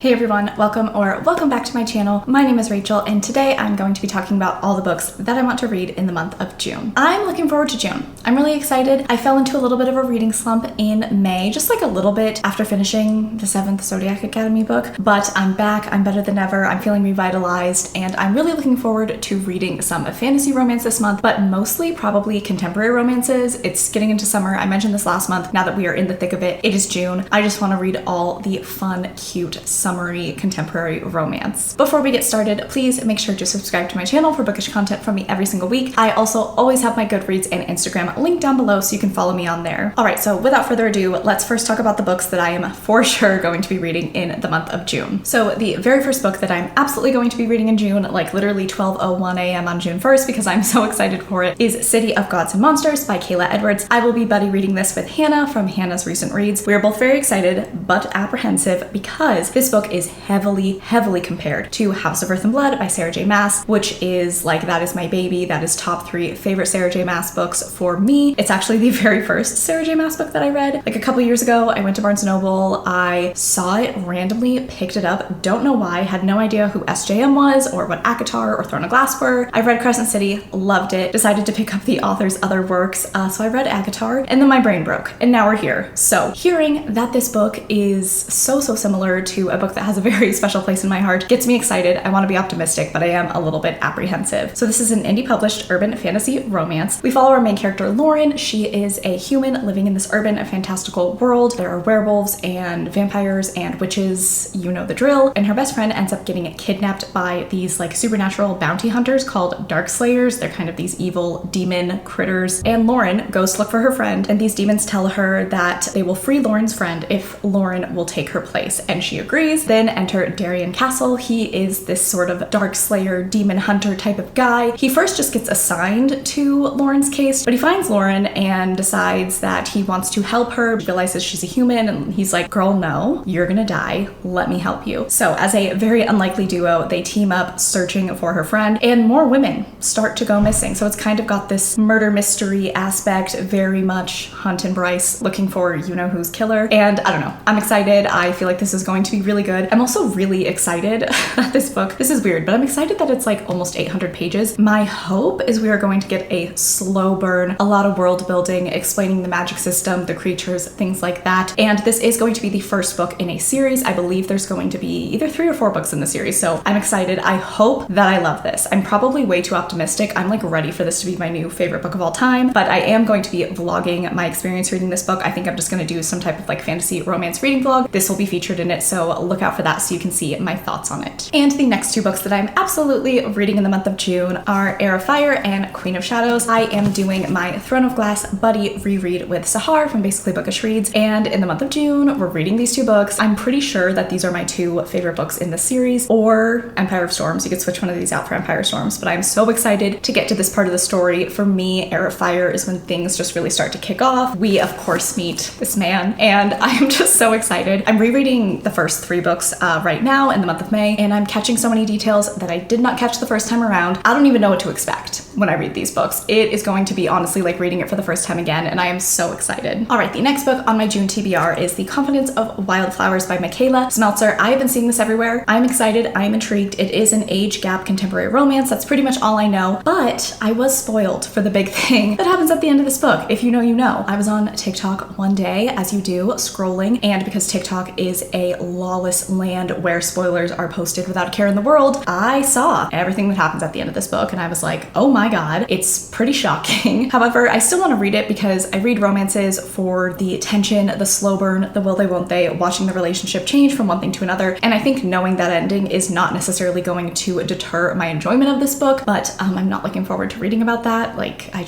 Hey everyone, welcome back to my channel. My name is Rachel and today I'm going to be talking about all the books that I want to read in the month of June. I'm looking forward to June. I'm really excited. I fell into a little bit of a reading slump in May, just like a little bit after finishing the 7th Zodiac Academy book, but I'm back, I'm better than ever, I'm feeling revitalized, and I'm really looking forward to reading some fantasy romance this month, but mostly probably contemporary romances. It's getting into summer. I mentioned this last month. Now that we are in the thick of it, it is June. I just want to read all the fun, cute, summery contemporary romance. Before we get started, please make sure to subscribe to my channel for bookish content from me every single week. I also always have my Goodreads and Instagram linked down below so you can follow me on there. All right, so without further ado, let's first talk about the books that I am for sure going to be reading in the month of June. So the very first book that I'm absolutely going to be reading in June, like literally 12:01 a.m. on June 1st because I'm so excited for it, is City of Gods and Monsters by Kayla Edwards. I will be buddy reading this with Hannah from Hannah's Recent Reads. We are both very excited but apprehensive because this book is heavily compared to House of Earth and Blood by Sarah J. Maas, which is like, that is my baby. That is top 3 favorite Sarah J. Maas books for me. It's actually the very first Sarah J. Maas book that I read. Like a couple years ago, I went to Barnes & Noble, I saw it randomly, picked it up, don't know why, had no idea who SJM was or what ACOTAR or Throne of Glass were. I read Crescent City, loved it, decided to pick up the author's other works, so I read ACOTAR, and then my brain broke, and now we're here. So hearing that this book is so similar to a book that has a very special place in my heart gets me excited. I want to be optimistic, but I am a little bit apprehensive. So this is an indie published urban fantasy romance. We follow our main character, Lauren. She is a human living in this urban and fantastical world. There are werewolves and vampires and witches, you know the drill. And her best friend ends up getting kidnapped by these like supernatural bounty hunters called Dark Slayers. They're kind of these evil demon critters. And Lauren goes to look for her friend, and these demons tell her that they will free Lauren's friend if Lauren will take her place. And she agrees. Then enter Darian Castle. He is this sort of Dark Slayer, demon hunter type of guy. He first just gets assigned to Lauren's case, but he finds Lauren and decides that he wants to help her. He realizes she's a human, and he's like, girl, no, you're gonna die. Let me help you. So as a very unlikely duo, they team up searching for her friend, and more women start to go missing. So it's kind of got this murder mystery aspect, very much Hunt and Bryce looking for you-know-who's killer. And I don't know, I'm excited. I feel like this is going to be really good. I'm also really excited that this book, this is weird, but I'm excited that it's like almost 800 pages. My hope is we are going to get a slow burn, a lot of world building, explaining the magic system, the creatures, things like that. And this is going to be the first book in a series. I believe there's going to be either 3 or 4 books in the series. So I'm excited. I hope that I love this. I'm probably way too optimistic. I'm like ready for this to be my new favorite book of all time, but I am going to be vlogging my experience reading this book. I think I'm just going to do some type of like fantasy romance reading vlog. This will be featured in it, so look out for that so you can see my thoughts on it. And the next 2 books that I'm absolutely reading in the month of June are Heir of Fire and Queen of Shadows. I am doing my Throne of Glass buddy reread with Sahar from Basically Bookish Reads, and in the month of June, we're reading these 2 books. I'm pretty sure that these are my 2 favorite books in the series, or Empire of Storms. You could switch one of these out for Empire of Storms, but I'm so excited to get to this part of the story. For me, Heir of Fire is when things just really start to kick off. We, of course, meet this man, and I'm just so excited. I'm rereading the first 3 books right now in the month of May, and I'm catching so many details that I did not catch the first time around. I don't even know what to expect when I read these books. It is going to be honestly like reading it for the first time again, and I am so excited. All right, the next book on my June TBR is The Confidence of Wildflowers by Michaela Smeltzer. I have been seeing this everywhere. I'm excited. I'm intrigued. It is an age gap contemporary romance. That's pretty much all I know, but I was spoiled for the big thing that happens at the end of this book. If you know, you know. I was on TikTok one day, as you do, scrolling, and because TikTok is a lawless land where spoilers are posted without a care in the world, I saw everything that happens at the end of this book, and I was like, oh my god, it's pretty shocking. However, I still want to read it because I read romances for the tension, the slow burn, the will they won't they, watching the relationship change from one thing to another, and I think knowing that ending is not necessarily going to deter my enjoyment of this book, but I'm not looking forward to reading about that. Like, I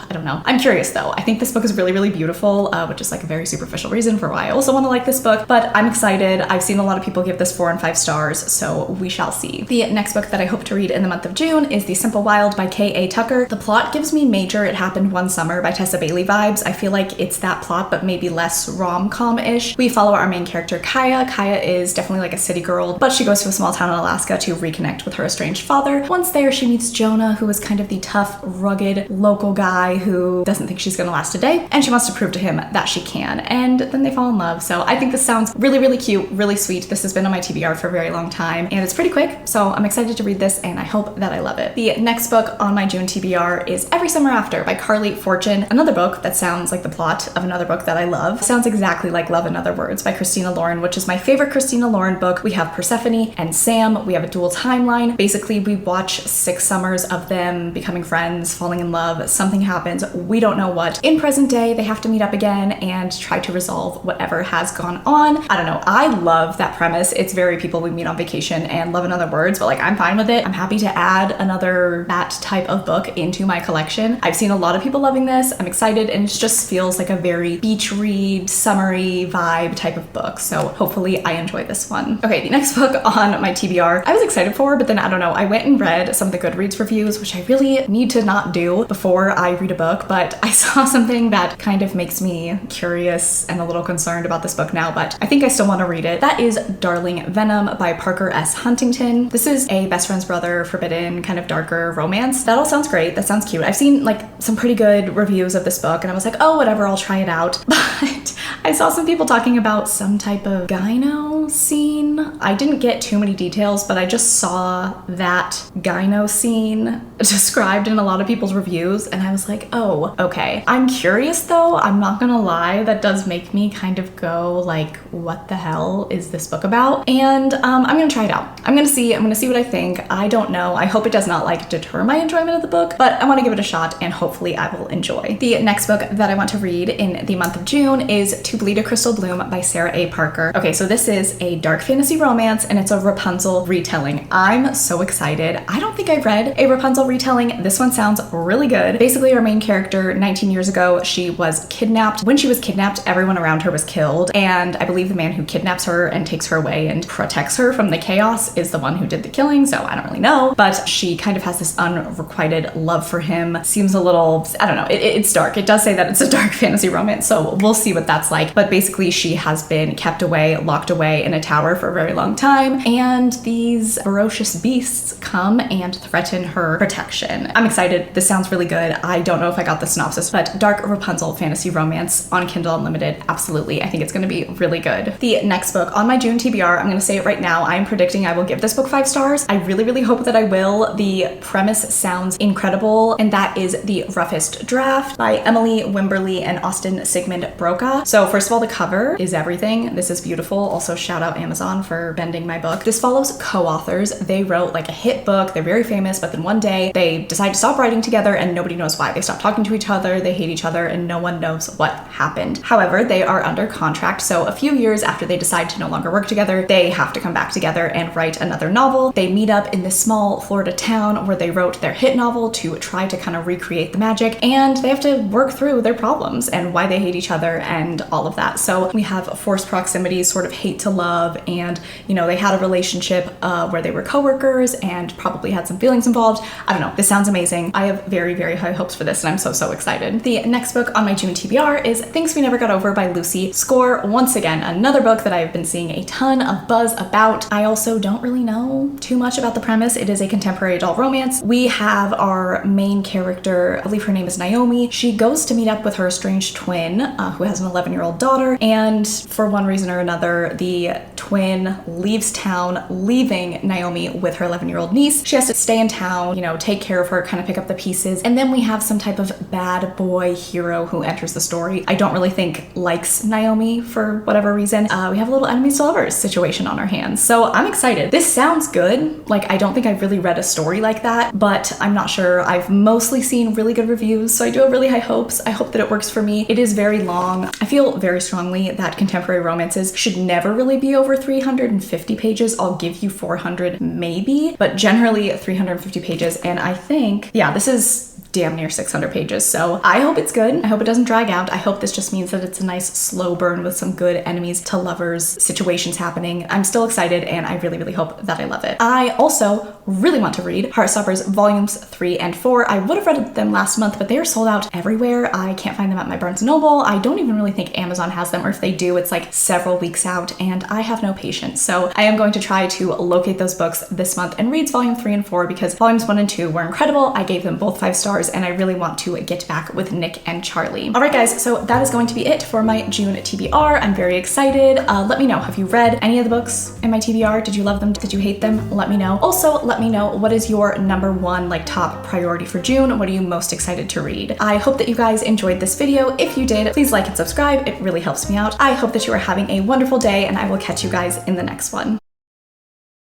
don't know. I'm curious though. I think this book is really beautiful, which is like a very superficial reason for why I also want to like this book, but I'm excited. I've seen a lot of people give this 4 and 5 stars, so we shall see. The next book that I hope to read in the month of June is The Simple Wild by K.A. A. Tucker. The plot gives me major It Happened One Summer by Tessa Bailey vibes. I feel like it's that plot, but maybe less rom-com-ish. We follow our main character, Kaya. Kaya is definitely like a city girl, but she goes to a small town in Alaska to reconnect with her estranged father. Once there, she meets Jonah, who is kind of the tough, rugged, local guy who doesn't think she's gonna last a day, and she wants to prove to him that she can, and then they fall in love. So I think this sounds really, really cute, really sweet. This has been on my TBR for a very long time, and it's pretty quick, so I'm excited to read this, and I hope that I love it. The next book on my June TBR is Every Summer After by Carly Fortune, another book that sounds like the plot of another book that I love. Sounds exactly like Love in Other Words by Christina Lauren, which is my favorite Christina Lauren book. We have Persephone and Sam. We have a dual timeline. Basically, we watch 6 summers of them becoming friends, falling in love. Something happens. We don't know what. In present day, they have to meet up again and try to resolve whatever has gone on. I don't know. I love that premise. It's very people we meet on vacation and Love in Other Words, but like I'm fine with it. I'm happy to add another that type of book into my collection. I've seen a lot of people loving this. I'm excited, and it just feels like a very beach read, summery vibe type of book. So hopefully I enjoy this one. Okay, the next book on my TBR I was excited for, but then I don't know, I went and read some of the Goodreads reviews, which I really need to not do before I read a book, but I saw something that kind of makes me curious and a little concerned about this book now, but I think I still want to read it. That is Darling Venom by Parker S. Huntington. This is a best friend's brother, forbidden, kind of darker romance. That all sounds great. That sounds cute. I've seen like some pretty good reviews of this book, and I was like, oh, whatever, I'll try it out. But I saw some people talking about some type of gyno scene. I didn't get too many details, but I just saw that gyno scene described in a lot of people's reviews, and I was like, oh, okay. I'm curious though, I'm not gonna lie, that does make me kind of go like, what the hell is this book about? And I'm gonna try it out. I'm gonna see what I think. I don't know. I hope it does not like deter my enjoyment of the book, but I want to give it a shot, and hopefully I will enjoy. The next book that I want to read in the month of June is To Bleed a Crystal Bloom by Sarah A. Parker. Okay, so this is a dark fantasy romance, and it's a Rapunzel retelling. I'm so excited. I don't think I've read a Rapunzel retelling. This one sounds really good. Basically, our main character, 19 years ago, she was kidnapped. When she was kidnapped, everyone around her was killed, and I believe the man who kidnaps her and takes her away and protects her from the chaos is the one who did the killing, so I don't really know, but she kind of has this unrequited love for him. Seems a little, I don't know, it's dark. It does say that it's a dark fantasy romance, so we'll see what that's like, but basically she has been kept away, locked away in a tower for a very long time, and these ferocious beasts come and threaten her protection. I'm excited. This sounds really good. I don't know if I got the synopsis, but dark Rapunzel fantasy romance on Kindle Unlimited. Absolutely. I think it's going to be really good. The next book on my June TBR, I'm going to say it right now, I'm predicting I will give this book 5 stars. I really, really hope that I will. The premise sounds incredible, and that is The Roughest Draft by Emily Wimberly and Austin Sigmund Brokaw. So first of all, the cover is everything. This is beautiful. Also shout out Amazon for bending my book. This follows co-authors. They wrote like a hit book. They're very famous, but then one day they decide to stop writing together, and nobody knows why. They stop talking to each other, they hate each other, and no one knows what happened. However, they are under contract, so a few years after they decide to no longer work together, they have to come back together and write another novel. They meet up in this small Florida town where they wrote their hit novel to try to kind of recreate the magic, and they have to work through their problems and why they hate each other and all of that. So we have forced proximity, sort of hate to love, and you know, they had a relationship where they were co-workers and probably had some feelings involved. I don't know, this sounds amazing. I have very, very high hopes for this, and I'm so excited. The next book on my June TBR is Things We Never Got Over by Lucy Score. Once again, another book that I've been seeing a ton of buzz about. I also don't really know too much about the premise. It is a contemporary adult romance. We have our main character, I believe her name is Naomi. She goes to meet up with her estranged twin, who has an 11-year-old daughter, and for one reason or another, the twin leaves town, leaving Naomi with her 11-year-old niece. She has to stay in town, you know, take care of her, kind of pick up the pieces, and then we have some type of bad boy hero who enters the story. I don't really think likes Naomi for whatever reason. We have a little enemies to lovers situation on our hands, so I'm excited. This sounds good. Like, I don't think I've really read a story like that, but I'm not sure. I've mostly seen really good reviews, so I do have really high hopes. I hope that it works for me. It is very long. I feel very strongly that contemporary romances should never really be over 350 pages. I'll give you 400 maybe, but generally 350 pages, and I think, yeah, this is damn near 600 pages. So I hope it's good. I hope it doesn't drag out. I hope this just means that it's a nice slow burn with some good enemies to lovers situations happening. I'm still excited and I really, really hope that I love it. I also really want to read Heartstoppers volumes 3 and 4. I would have read them last month, but they are sold out everywhere. I can't find them at my Barnes & Noble. I don't even really think Amazon has them, or if they do, it's like several weeks out and I have no patience. So I am going to try to locate those books this month and read volume 3 and 4 because volumes 1 and 2 were incredible. I gave them both 5 stars and I really want to get back with Nick and Charlie. All right, guys, so that is going to be it for my June TBR. I'm very excited. Let me know, have you read any of the books in my TBR? Did you love them? Did you hate them? Let me know. Also, let me know, what is your #1 like top priority for June? What are you most excited to read? I hope that you guys enjoyed this video. If you did, please like and subscribe. It really helps me out. I hope that you are having a wonderful day and I will catch you guys in the next one.